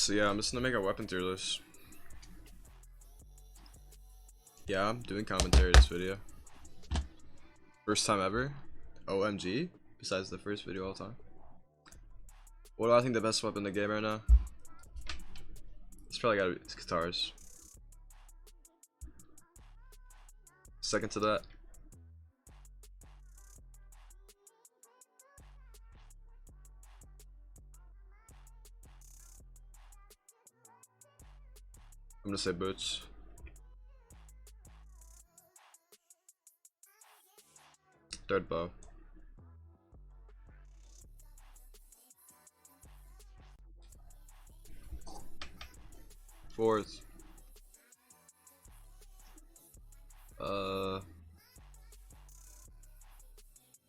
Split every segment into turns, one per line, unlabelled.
So yeah, I'm just gonna make a weapon tier list. Yeah, I'm doing commentary this video. First time ever. OMG. Besides the first video all time. What do I think the best weapon in the game right now? It's probably gotta be guitars. Second to that. I'm gonna say boots. Third bow. Fourth.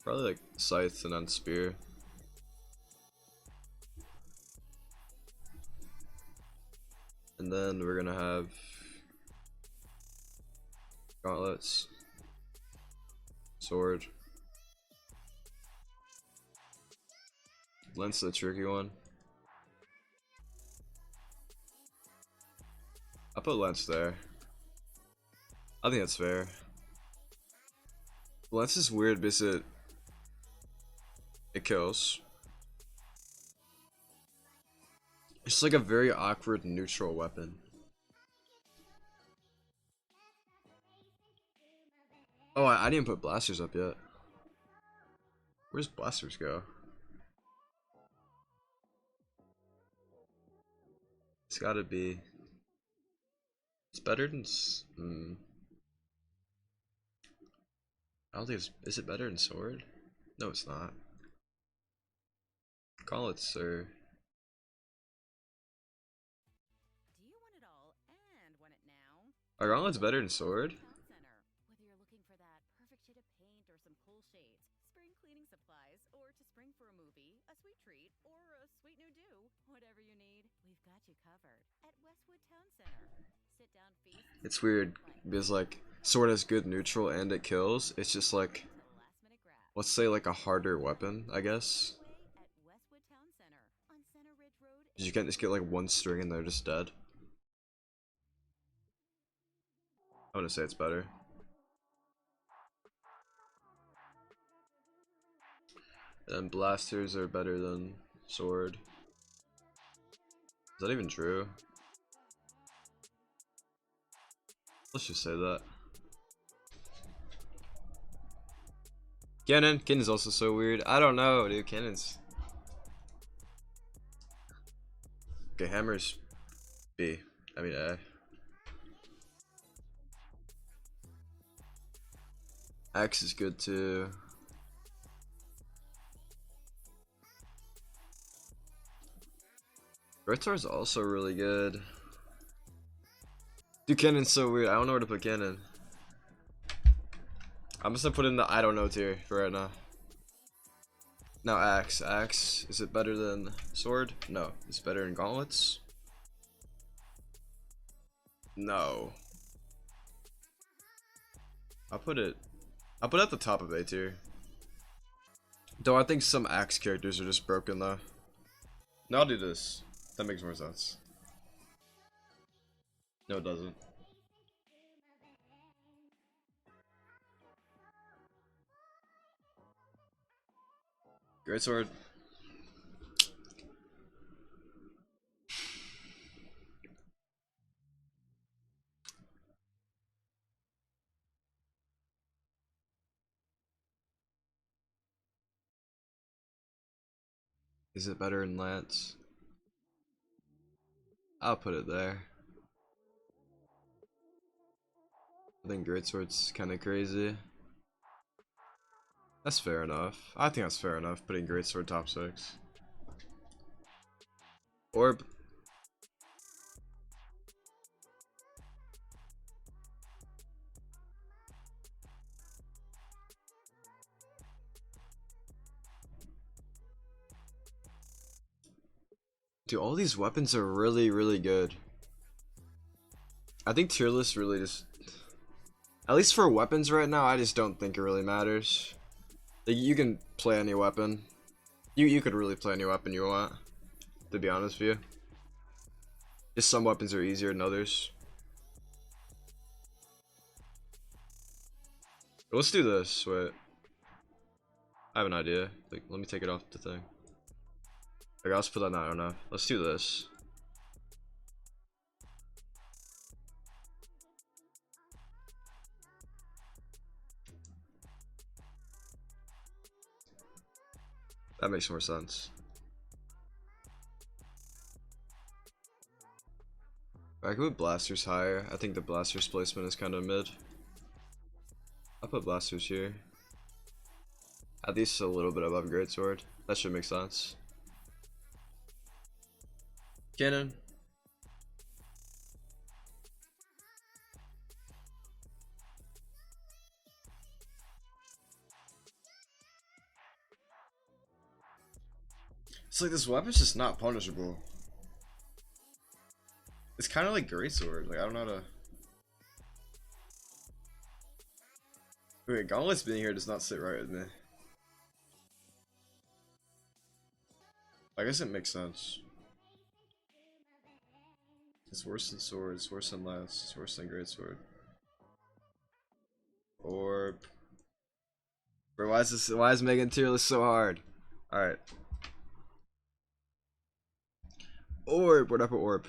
Probably like scythe and then spear. And then we're gonna have gauntlets, sword. Lance is a tricky one. I'll put Lance there. I think that's fair. Lance is weird because it kills. It's like a very awkward neutral weapon. Oh, I didn't put blasters up yet. Where's blasters go? It's gotta be. It's better than. I don't think it's. Is it better than sword? No, it's not. Gauntlets are. Are gauntlets better than sword?
Whether you're looking for that perfect shade of paint or some cool shades, spring cleaning supplies, or to spring for a movie, a sweet treat, or a sweet new do, whatever you need, we've got you covered at Westwood Town Center. Sit down feast.
It's weird because like sword has good neutral and it kills. It's just like, let's say like a harder weapon, I guess. You can't just get like one string and they're just dead. I'm gonna say it's better. And blasters are better than sword. Is that even true? Let's just say that. Cannon's also so weird. I don't know, dude. Cannon's. Okay, hammer's B. I mean A. Axe is good too. Rotar's also really good. Dude, Cannon's so weird. I don't know where to put Cannon. I'm just gonna put in the I don't know tier for right now. Now axe. Axe, is it better than sword? No. Is it better than gauntlets? No. I'll put it at the top of A tier. Though I think some axe characters are just broken though. No, I'll do this. That makes more sense. No, it doesn't. Greatsword. Is it better than Lance? I'll put it there. I think Greatsword's kind of crazy. That's fair enough. I think that's fair enough, putting Greatsword top 6. Orb. Dude, all these weapons are really, really good. I think tier list really just... At least for weapons right now, I just don't think it really matters. Like, you can play any weapon. You could really play any weapon you want, to be honest with you. Just some weapons are easier than others. Let's do this. Wait. I have an idea. Like, let me take it off the thing. Okay, I'll just put that on. I don't know. Let's do this. That makes more sense. I could put blasters higher. I think the blasters placement is kind of mid. I'll put blasters here. At least a little bit above greatsword. That should make sense. Cannon. It's like this weapon's just not punishable. It's kind of like greatsword. Like I don't know how to. Wait, gauntlets being here does not sit right with me. I guess it makes sense. It's worse than sword. It's worse than lance. It's worse than greatsword. Orb. Bro, why is this? Why is Megan tier list so hard? All right. Orb. What up, orb?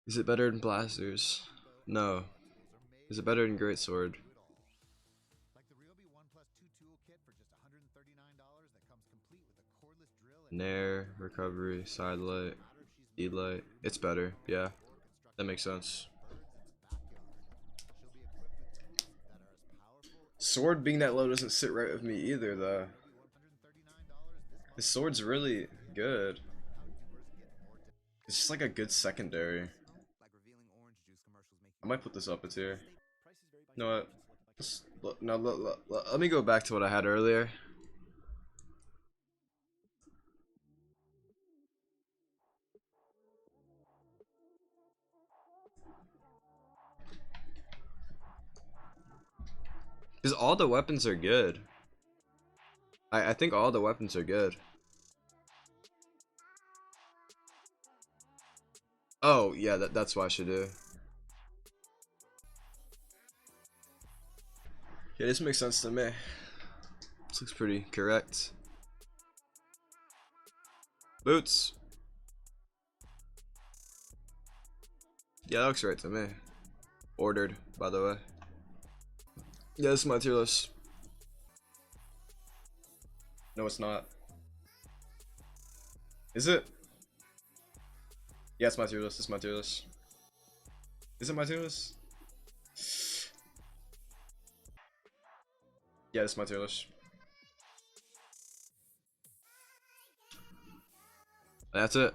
Is it better than blasters? No. Is it better than greatsword? Nair, recovery, side light, E-light. It's better. Yeah, that makes sense. Sword being that low doesn't sit right with me either, though. His sword's really good. It's just like a good secondary. I might put this up a tier. You know what? Let me go back to what I had earlier. Because all the weapons are good. I think all the weapons are good. Oh, yeah, that's what I should do. Yeah, this makes sense to me. This looks pretty correct. Boots. Yeah, that looks right to me. Ordered, by the way. Yeah, this is my tier list. No, it's not. Is it? Yeah, it's my tier list. It's my tier list. Is it my tier list? Yeah, it's my tier list. That's it.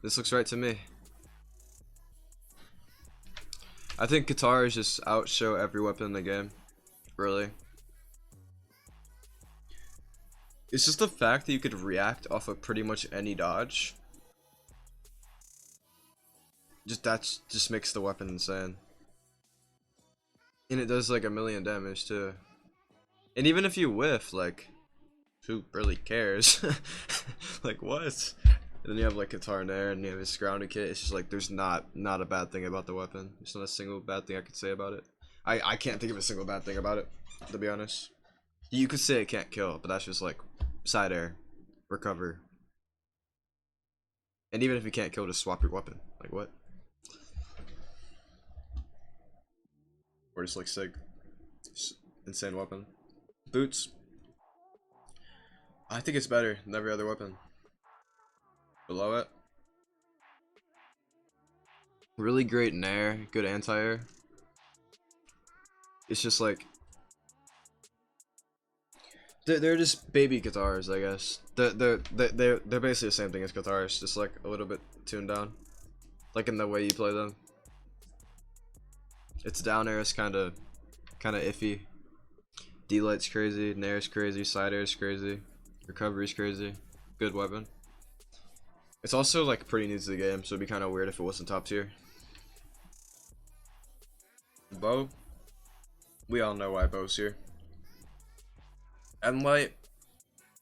This looks right to me. I think guitars just outshow every weapon in the game. Really. It's just the fact that you could react off of pretty much any dodge. Just makes the weapon insane. And it does like 1,000,000 damage too. And even if you whiff, like, who really cares? Like what? And then you have like guitar in there, and you have his grounded kit. It's just like there's not a bad thing about the weapon. There's not a single bad thing I could say about it. I can't think of a single bad thing about it, to be honest. You could say it can't kill, but that's just like side air, recover. And even if you can't kill, just swap your weapon. Like what? Or just like Sig. Just insane weapon. Boots. I think it's better than every other weapon. Below it. Really great nair, good anti-air. It's just like they're just baby guitars, I guess. They're basically the same thing as guitars, just like a little bit tuned down, like in the way you play them. Its down air is kind of iffy. D-light's crazy, nair's crazy, side air's crazy, recovery's crazy. Good weapon. It's also like pretty new to the game, so it'd be kind of weird if it wasn't top tier. Bow. We all know why bow's here. M light,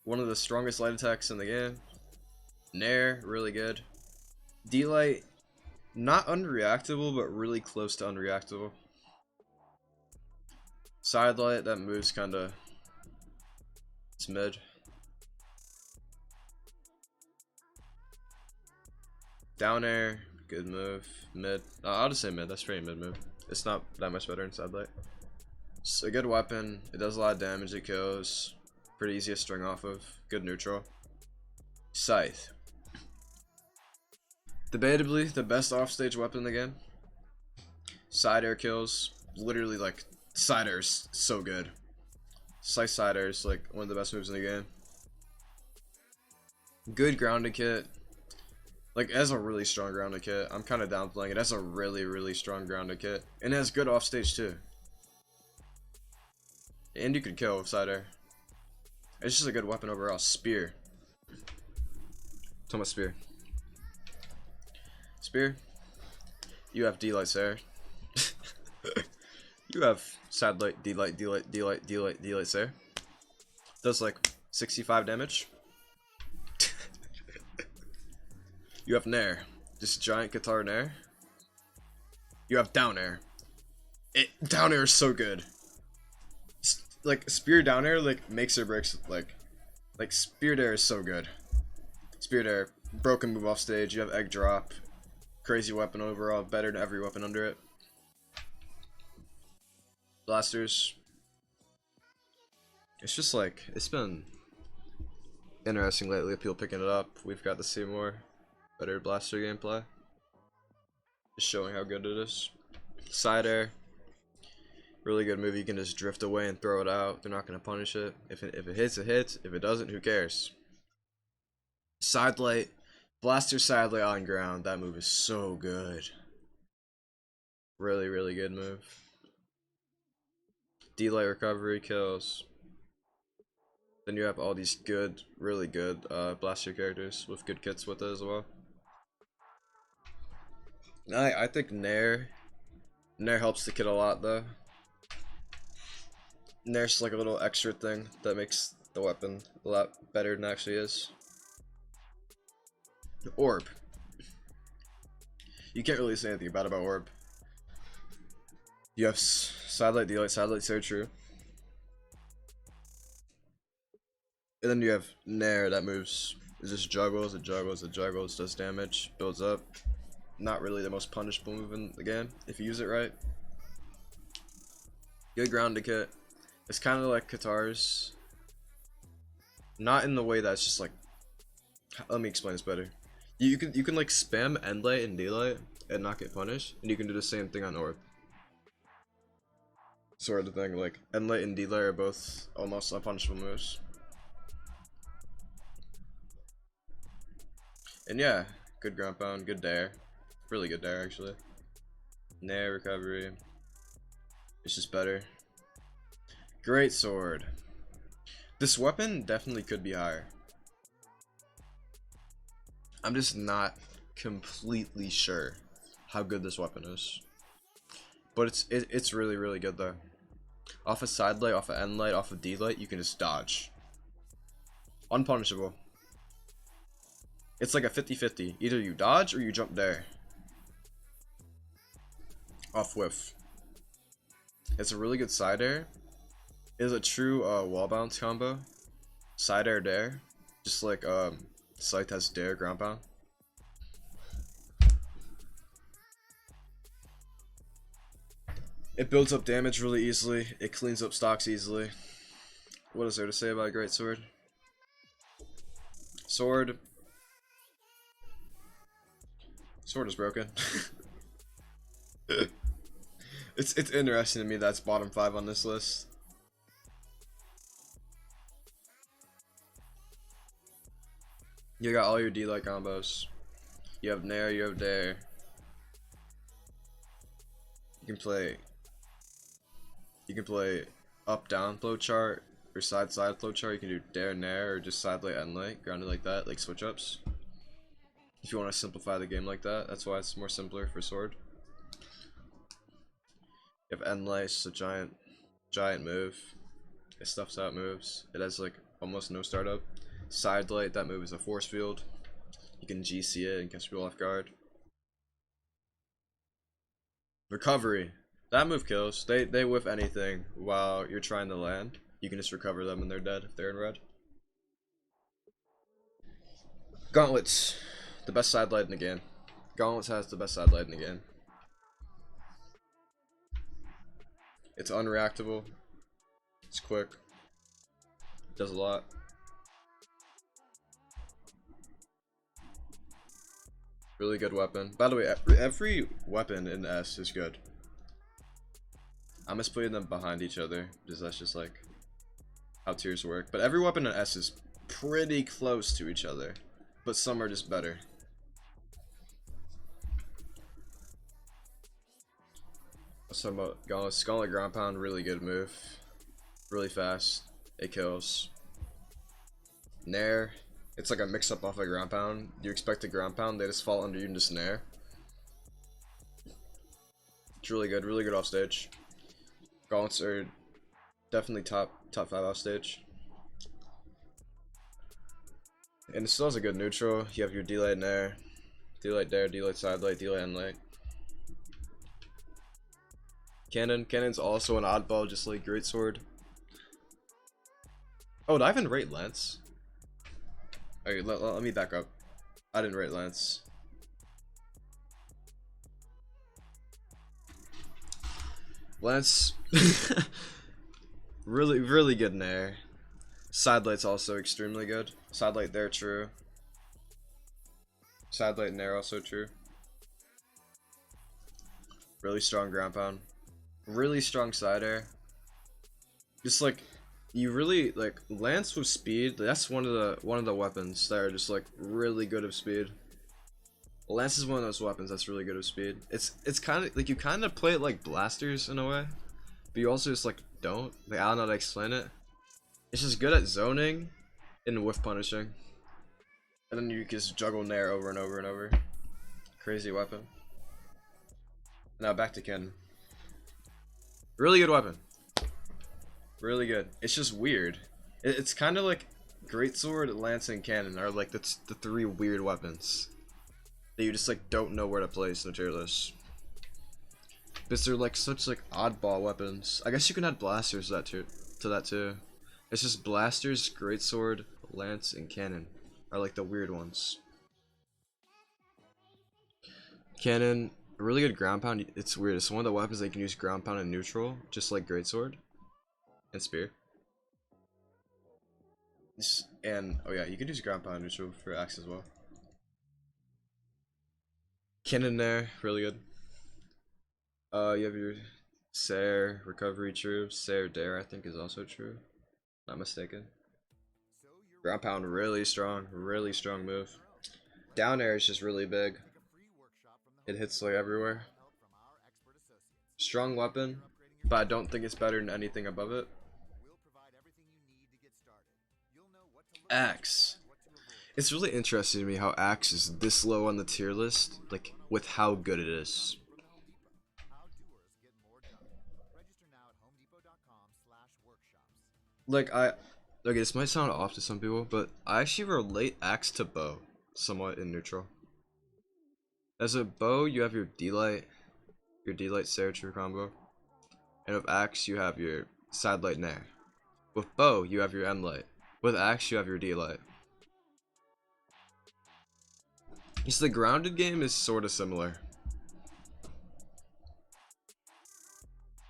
one of the strongest light attacks in the game. Nair, really good. D-Light, not unreactable, but really close to unreactable. Side light, that moves kinda, it's mid. Down air, good move. Mid, I'll just say mid, that's pretty mid move. It's not that much better in side light. It's a good weapon, it does a lot of damage, it kills. Pretty easy to string off of, good neutral. Scythe. Debatably the best offstage weapon in the game. Side air kills, literally like, side air is so good. Scythe side air is like one of the best moves in the game. Good grounded kit. Like, it has a really strong grounded kit. I'm kind of downplaying it. It has a really strong grounded kit. And it has good offstage too. And you can kill with side air. It's just a good weapon overall. Spear. Talking about spear. Spear. You have D-Light Sarah. You have side light, D-Light, D-Light, D-Light, D-Light, D-Light Sarah. Does like 65 damage. You have Nair. Just giant guitar Nair. You have down air. Down air is so good. Like spear down air like makes or breaks like spear air is so good. Spear air, broken move off stage, you have egg drop. Crazy weapon overall, better than every weapon under it. Blasters. It's just like, it's been interesting lately, people picking it up. We've got to see more better blaster gameplay. Just showing how good it is. Side air. Really good move, you can just drift away and throw it out. They're not going to punish it. If it hits, it hits. If it doesn't, who cares? Side light. Blaster side light on ground. That move is so good. Really good move. D-Light recovery kills. Then you have all these good, really good blaster characters with good kits with it as well. I think Nair helps the kit a lot though. Nair's like a little extra thing that makes the weapon a lot better than it actually is. Orb. You can't really say anything about Orb. You have side light, D-Light, side light, so true. And then you have Nair that moves. It just juggles, it juggles, it juggles, does damage, builds up. Not really the most punishable move in the game if you use it right. Good grounded kit. It's kind of like Katar's. Not in the way that's just like. Let me explain this better. You can like spam end light and D-Light and not get punished, and you can do the same thing on Orb. Sort of thing, like end light and D-Light are both almost unpunishable moves. And yeah, good ground pound, good dare. Really good dare actually. Nair recovery. It's just better. Great sword. This weapon definitely could be higher. I'm just not completely sure how good this weapon is. But it's really good though. Off of side light, off of end light, off of D light, you can just dodge. Unpunishable. It's like a 50-50. Either you dodge or you jump there. Off whiff. It's a really good side air. It is a true wall bounce combo. Side air dare. Just like Scythe has dare ground pound. It builds up damage really easily. It cleans up stocks easily. What is there to say about a great sword? Sword is broken. It's interesting to me that's bottom 5 on this list. You got all your D-Light combos. You have Nair, you have Dare. You can play up down flowchart or side flowchart. You can do Dare Nair or just side light end light, grounded like that, like switch ups. If you want to simplify the game like that, that's why it's more simpler for sword. You have end light, it's a giant move. It stuffs out moves. It has like almost no startup. Side light, that move is a force field. You can GC it and catch people off guard. Recovery. That move kills. They whiff anything while you're trying to land. You can just recover them and they're dead if they're in red. Gauntlets. The best side light in the game. Gauntlets has the best side light in the game. It's unreactable. It's quick. Does a lot. Really good weapon. By the way, every weapon in S is good. I'm just putting them behind each other because that's just like how tiers work. But every weapon in S is pretty close to each other, but some are just better. Let's talk about Gauntlet. Gauntlet ground pound, really good move. Really fast. It kills. Nair. It's like a mix up off a ground pound. You expect a ground pound, they just fall under you and just nair. It's really good off stage. Gauntlets are definitely top 5 off stage. And it still has a good neutral. You have your D-light nair, D-light there, D-light side light, D-light end light. Cannon's also an oddball, just like Greatsword. Oh, did I even rate Lance? Alright, let me back up. I didn't rate Lance. Lance, really good in air. Side light's also extremely good. Side light there, true. Side light in air also true. Really strong ground pound. Really strong side air. Just like you really like Lance with speed. That's one of the weapons that are just like really good of speed. Lance is one of those weapons that's really good with speed. It's kind of like you kind of play it like blasters in a way, but you also just like don't. Like, I don't know how to explain it. It's just good at zoning and whiff punishing, and then you just juggle nair over and over and over. Crazy weapon. Now back to Ken. Really good weapon. Really good. It's just weird. It's kind of like Greatsword, Lance, and Cannon are like the 3 weird weapons that you just like don't know where to place in the tier list. Because they're like such like oddball weapons. I guess you can add blasters to that too. It's just blasters, Greatsword, Lance, and Cannon are like the weird ones. Cannon, a really good ground pound. It's weird. It's one of the weapons that can use ground pound and neutral, just like Greatsword and Spear. And oh yeah, you can use ground pound and neutral for axe as well. Cannon there, really good. You have your Sair, recovery true. Sair Dare I think is also true. Not mistaken. Ground pound really strong move. Down air is just really big. It hits like everywhere. Strong weapon, but I don't think it's better than anything above it. Axe. It's really interesting to me how Axe is this low on the tier list, like with how good it is. Like okay, this might sound off to some people, but I actually relate Axe to bow somewhat in neutral. As a bow, you have your D-light Sair true combo, and with Axe you have your side light nair. With bow, you have your end light. With Axe, you have your D-light. Just the grounded game is sort of similar.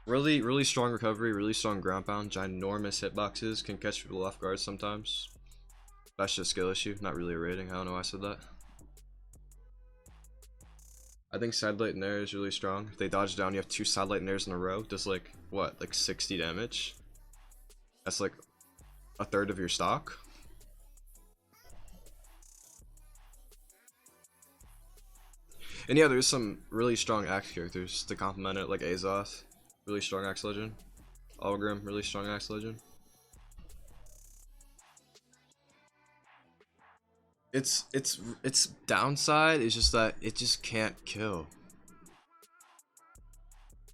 Really strong recovery, really strong ground pound, ginormous hitboxes, can catch people off guard sometimes. That's just a skill issue, not really a rating. I don't know why I said that. I think side light nair is really strong. If they dodge down, you have 2 side light nairs in a row. Does like what, like 60 damage? That's like a third of your stock. And yeah, there's some really strong axe characters to complement it, like Azoth, really strong axe legend. Algrim, really strong axe legend. Its downside is just that it just can't kill.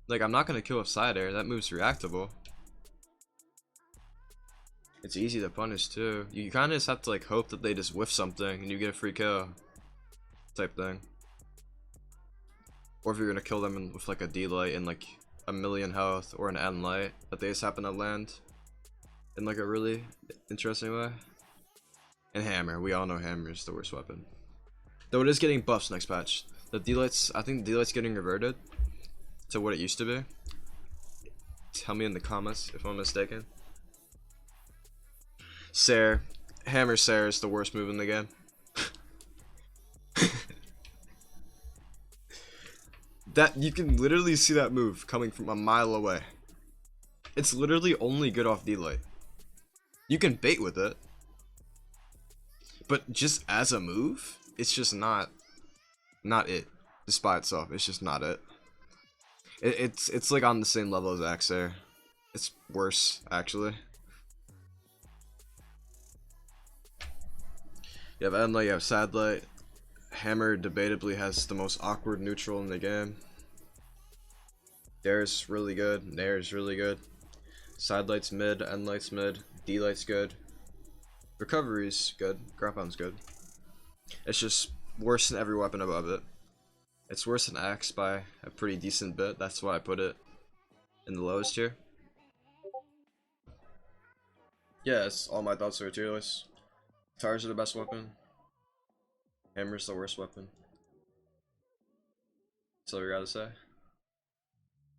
Like, I'm not gonna kill with side air, that move's reactable. It's easy to punish too. You kind of just have to like hope that they just whiff something and you get a free kill type thing. Or if you're gonna kill them with like a D light and like a million health or an N light, that they just happen to land in like a really interesting way. And hammer, we all know hammer is the worst weapon. Though it is getting buffs next patch. The D lights, I think D light's getting reverted to what it used to be. Tell me in the comments if I'm mistaken. Sair, hammer Sair is the worst move in the game. That you can literally see that move coming from a mile away. It's literally only good off D-Light. You can bait with it, but just as a move, it's just not it. Just by itself, it's just not it. It's like on the same level as Axair. It's worse actually. You have Endlight, you have Sadlight. Hammer debatably has the most awkward neutral in the game. Dare's really good, Nair's really good. Sidelight's mid, Endlight's mid, D-Light's good. Recovery's good, Groundpound's good. It's just worse than every weapon above it. It's worse than Axe by a pretty decent bit, that's why I put it in the lowest tier. Yeah, that's all my thoughts are tier list. Tires are the best weapon. Hammer's the worst weapon. That's all we gotta say.